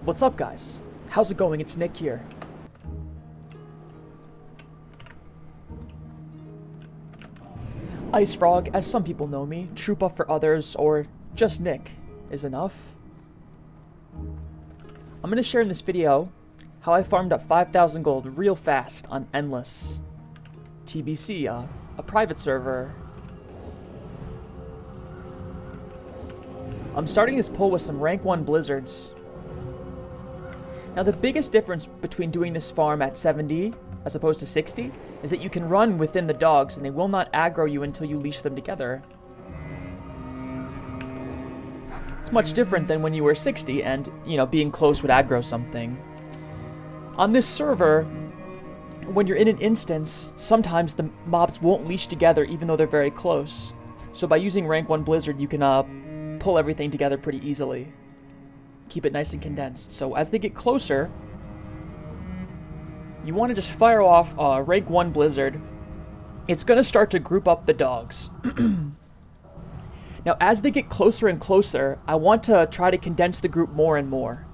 What's up, guys? How's it going? It's Nick here. Ice Frog, as some people know me, Troopa for others, or just Nick is enough. I'm going to share in this video how I farmed up 5,000 gold real fast on Endless. TBC, a private server. I'm starting this pull with some rank 1 blizzards. Now the biggest difference between doing this farm at 70 as opposed to 60 is that you can run within the dogs and they will not aggro you until you leash them together. It's much different than when you were 60 and, being close would aggro something. On this server, when you're in an instance, sometimes the mobs won't leash together even though they're very close. So by using rank 1 blizzard, you can pull everything together pretty easily. Keep it nice and condensed. So as they get closer, you want to just fire off rank 1 blizzard. It's going to start to group up the dogs. Now, as they get closer and closer, I want to try to condense the group more and more.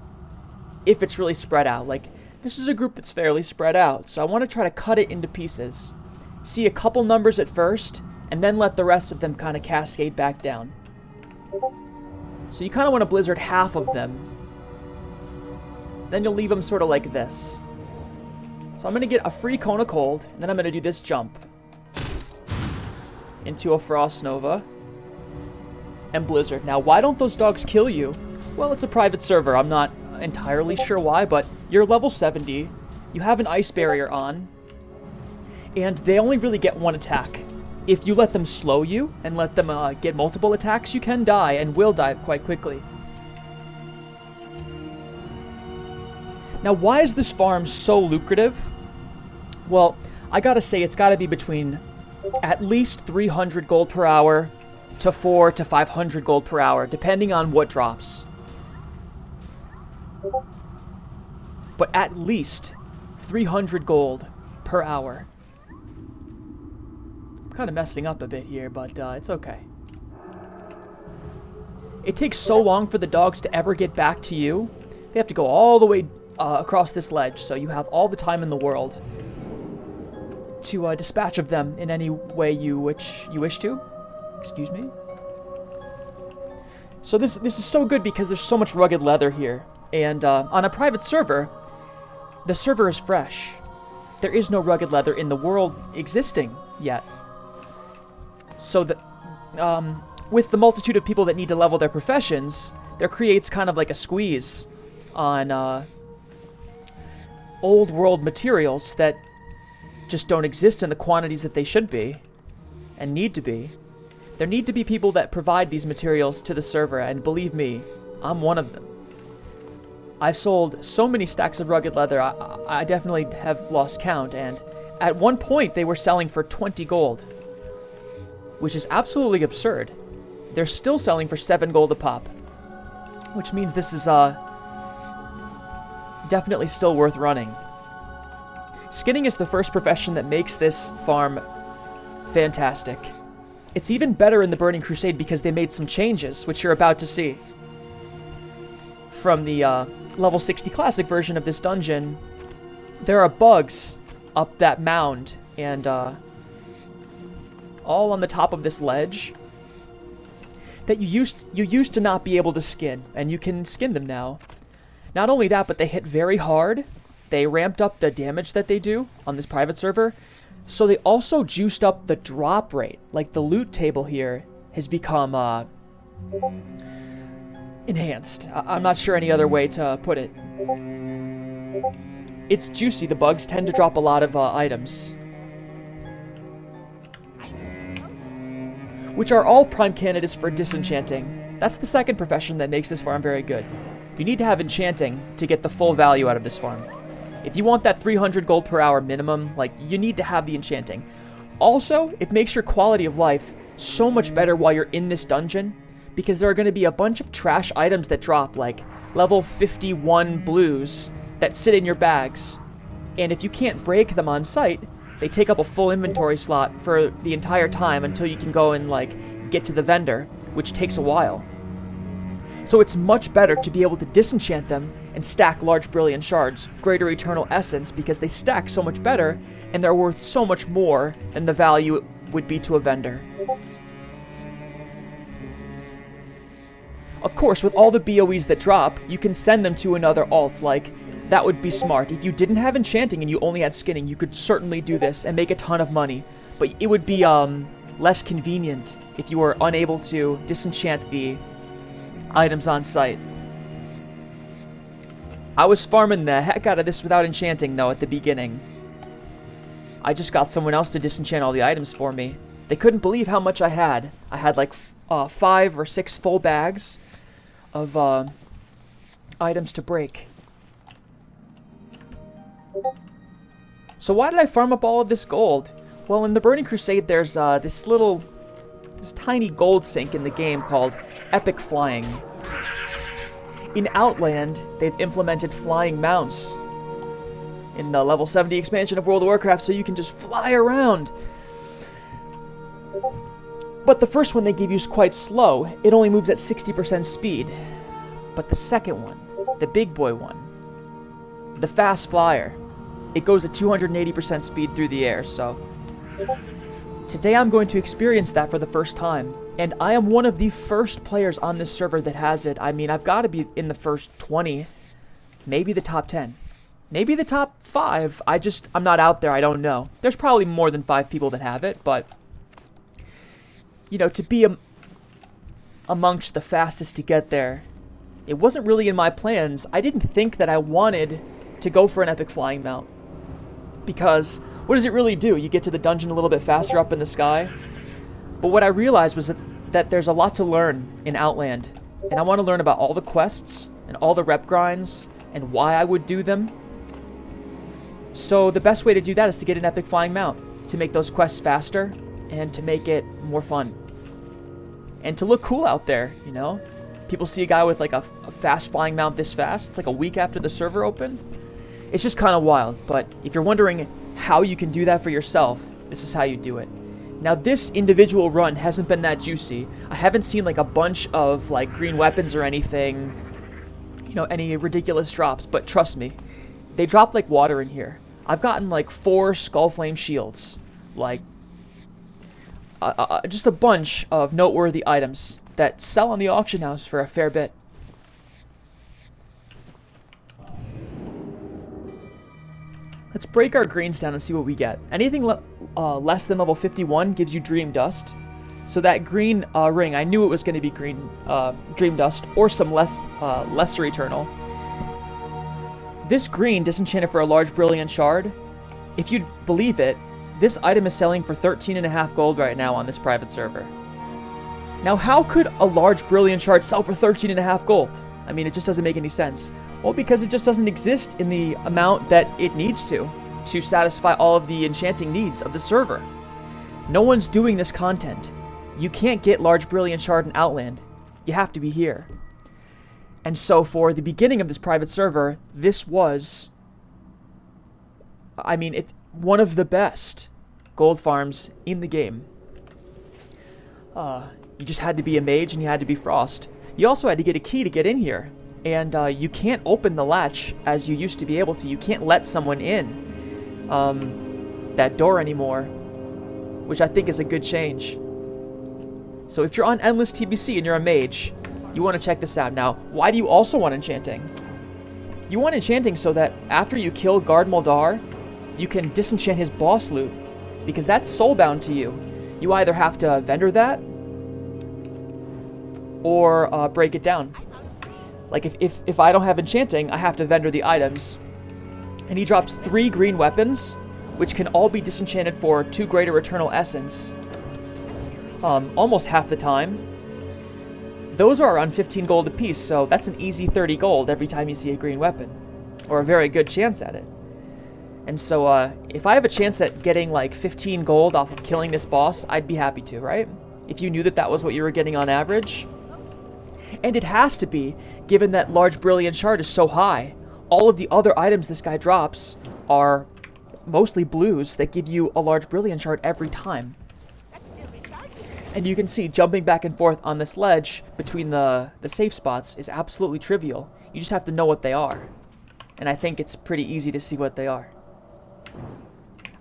If it's really spread out. Like, this is a group that's fairly spread out, so I want to try to cut it into pieces. See a couple numbers at first, and then let the rest of them kind of cascade back down. So you kind of want to blizzard half of them. Then you'll leave them sort of like this. So I'm going to get a free cone of cold, and then I'm going to do this jump into a frost nova and blizzard. Now, why don't those dogs kill you? Well, it's a private server. I'm not entirely sure why, but you're level 70. You have an ice barrier on, and they only really get one attack. If you let them slow you and let them get multiple attacks, you can die and will die quite quickly. Now, why is this farm so lucrative? Well, I gotta say it's gotta be between at least 300 gold per hour to 400 to 500 gold per hour, depending on what drops. But at least 300 gold per hour. I'm kind of messing up a bit here, but it's okay. It takes so long for the dogs to ever get back to you. They have to go all the way across this ledge, so you have all the time in the world to dispatch of them in any way you wish to. Excuse me. So this is so good because there's so much rugged leather here, and on a private server, the server is fresh. There is no rugged leather in the world existing yet. So with the multitude of people that need to level their professions, there creates kind of like a squeeze on old world materials that just don't exist in the quantities that they should be and need to be. There need to be people that provide these materials to the server, and believe me, I'm one of them. I've sold so many stacks of rugged leather, I definitely have lost count, and at one point they were selling for 20 gold, which is absolutely absurd. They're still selling for 7 gold a pop, which means this is definitely still worth running. Skinning is the first profession that makes this farm fantastic. It's even better in the Burning Crusade because they made some changes, which you're about to see. From the level 60 classic version of this dungeon, there are bugs up that mound and all on the top of this ledge that you used to not be able to skin, and you can skin them now. Not only that, but they hit very hard. They ramped up the damage that they do on this private server. So they also juiced up the drop rate. Like the loot table here has become enhanced. I'm not sure any other way to put it. It's juicy. The bugs tend to drop a lot of items, which are all prime candidates for disenchanting. That's the second profession that makes this farm very good. You need to have enchanting to get the full value out of this farm. If you want that 300 gold per hour minimum, you need to have the enchanting. Also, it makes your quality of life so much better while you're in this dungeon, because there are going to be a bunch of trash items that drop, like level 51 blues that sit in your bags. And if you can't break them on site, they take up a full inventory slot for the entire time until you can go and, get to the vendor, which takes a while. So it's much better to be able to disenchant them and stack large brilliant shards, greater eternal essence, because they stack so much better and they're worth so much more than the value it would be to a vendor. Of course, with all the BOEs that drop, you can send them to another alt, like, that would be smart. If you didn't have enchanting and you only had skinning, you could certainly do this and make a ton of money. But it would be less convenient if you were unable to disenchant the items on site. I was farming the heck out of this without enchanting, though, at the beginning. I just got someone else to disenchant all the items for me. They couldn't believe how much I had. I had like 5 or 6 full bags of items to break. So why did I farm up all of this gold? Well, in the Burning Crusade, there's this tiny gold sink in the game called Epic Flying. In Outland, they've implemented flying mounts in the level 70 expansion of World of Warcraft, so you can just fly around. But the first one they give you is quite slow. It only moves at 60% speed. But the second one, the big boy one, the fast flyer, it goes at 280% speed through the air, so today I'm going to experience that for the first time. And I am one of the first players on this server that has it. I mean, I've got to be in the first 20, maybe the top 10, maybe the top 5. I'm not out there, I don't know. There's probably more than 5 people that have it, but you know, to be amongst the fastest to get there, it wasn't really in my plans. I didn't think that I wanted to go for an epic flying mount, because what does it really do? You get to the dungeon a little bit faster up in the sky. But what I realized was that there's a lot to learn in Outland, and I want to learn about all the quests and all the rep grinds and why I would do them. So the best way to do that is to get an epic flying mount, to make those quests faster and to make it more fun. And to look cool out there, you know? People see a guy with like a fast flying mount this fast. It's like a week after the server opened. It's just kind of wild. But if you're wondering how you can do that for yourself, this is how you do it. Now, this individual run hasn't been that juicy. I haven't seen like a bunch of like green weapons or anything, you know, any ridiculous drops. But trust me, they drop like water in here. I've gotten like 4 skull flame shields, like just a bunch of noteworthy items that sell on the auction house for a fair bit. Let's break our greens down and see what we get. Anything less than level 51 gives you Dream Dust. So that green ring, I knew it was going to be green Dream Dust or some lesser Eternal. This green disenchanted for a large brilliant shard. If you'd believe it, this item is selling for 13.5 gold right now on this private server. Now, how could a large brilliant shard sell for 13.5 gold? I mean, it just doesn't make any sense. Well, because it just doesn't exist in the amount that it needs to satisfy all of the enchanting needs of the server. No one's doing this content. You can't get large brilliant shard in Outland. You have to be here. And so for the beginning of this private server, this was, I mean, it's one of the best gold farms in the game. You just had to be a mage and you had to be Frost. You also had to get a key to get in here. And you can't open the latch as you used to be able to. You can't let someone in that door anymore, which I think is a good change. So if you're on Endless TBC and you're a mage, you want to check this out. Now, why do you also want Enchanting? You want Enchanting so that after you kill Guard Moldar, you can disenchant his boss loot, because that's soulbound to you. You either have to vendor that or break it down. Like if I don't have Enchanting, I have to vendor the items. And he drops 3 green weapons, which can all be disenchanted for 2 greater eternal essence. Almost half the time. Those are around 15 gold apiece, so that's an easy 30 gold every time you see a green weapon. Or a very good chance at it. And so, if I have a chance at getting like 15 gold off of killing this boss, I'd be happy to, right? If you knew that that was what you were getting on average. And it has to be, given that large brilliant shard is so high. All of the other items this guy drops are mostly blues that give you a large brilliant shard every time. And you can see jumping back and forth on this ledge between the safe spots is absolutely trivial. You just have to know what they are. And I think it's pretty easy to see what they are.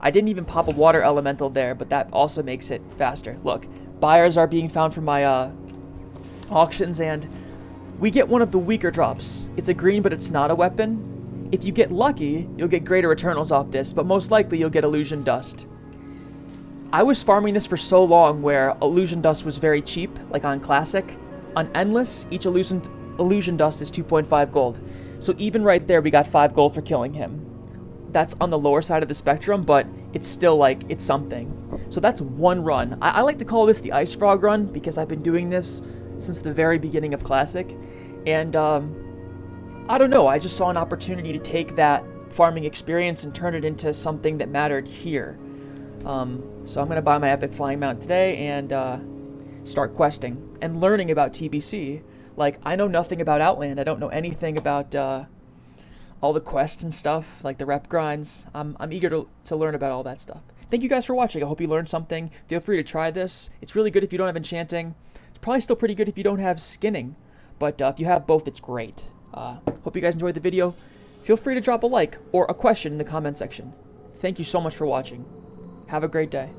I didn't even pop a water elemental there, but that also makes it faster. Look, buyers are being found from my auctions, and we get one of the weaker drops. It's a green, but it's not a weapon. If you get lucky, you'll get Greater Eternals off this, but most likely you'll get Illusion Dust. I was farming this for so long where Illusion Dust was very cheap, like on Classic. On Endless, each Illusion Dust is 2.5 gold. So even right there, we got 5 gold for killing him. That's on the lower side of the spectrum, but it's still like, it's something. So that's one run. I like to call this the Ice Frog run because I've been doing this since the very beginning of Classic. And I don't know, I just saw an opportunity to take that farming experience and turn it into something that mattered here. So I'm going to buy my Epic Flying Mount today and start questing and learning about TBC. Like, I know nothing about Outland. I don't know anything about all the quests and stuff, like the rep grinds. I'm eager to learn about all that stuff. Thank you guys for watching. I hope you learned something. Feel free to try this. It's really good if you don't have Enchanting. It's probably still pretty good if you don't have Skinning. But if you have both, it's great. Hope you guys enjoyed the video. Feel free to drop a like or a question in the comment section. Thank you so much for watching. Have a great day.